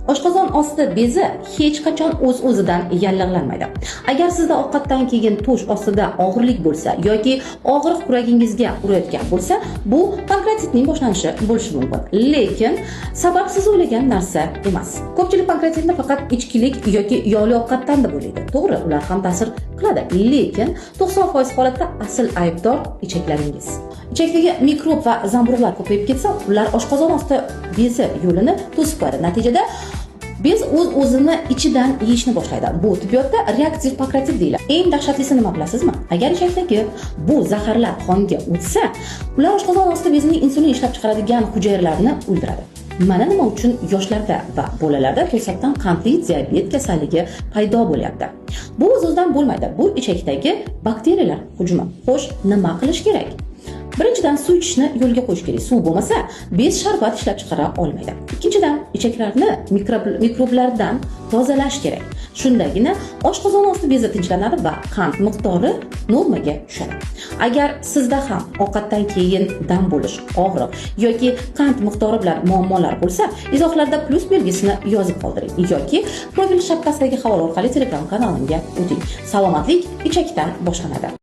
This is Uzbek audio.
Oshqozon osti bezi hech qachon o'z-o'zidan yallig'lanmaydi. Agar sizda ovqatdan keyin tush ostida og'irlik bo'lsa yoki og'riq kuragingizga urayotgan bo'lsa, bu pankreatitning boshlanishi bo'lishi mumkin. Lekin sababsiz o'ylagan narsa emas. Ko'pchilik pankreatitni faqat ichkilik yoki yog'li ovqatdan deb o'ylaydi. To'g'ri, ular ham ta'sir qiladi, lekin 90% holatda asl aybdor ichaklaringiz. Ichakdagi mikrob va zamburug'lar ko'payib ketsa, ular oshqozon osti bezi yo'lini to'sib qo'yadi. Natijada bez o'z-o'zini ichidan yeyishni boshlaydi. Bu tibbiyotda reaktiv pankreatit deyiladi. Eng dahshatlisi nima bilasizmi? Agar ichakdagi bu zaharlar qonga o'tsa, ular oshqozon osti bezining insulin ishlab chiqaradigan hujayralarni o'ldiradi. Mana nima uchun yoshlarda va bolalarda to'satdan qandli diabet kasalligi paydo bo'lyapti. Bu o'z-o'zidan bo'lmaydi. Bu ichakdagi bakteriyalar hujumi. Xo'sh, nima qilish kerak? Birinchidan, suv ichishni yo'lga qo'yish kerak. Suv bo'lmasa, bez sharbat ishlab chiqara olmaydi. Ikkinchidan, ichaklarni mikroblardan tozalash kerak. Shundagina oshqozon osti bezi tinchlanadi va qand miqdori normaga tushadi. Agar sizda ham ovqatdan keyin dam bo'lish, og'riq yoki qand miqdori bilan muammolar bo'lsa, izohlarda plus belgisini yozib qoldiring yoki profil shapkasidagi havola orqali Telegram kanalimga o'ting. Salomatlik ichakdan boshlanadi.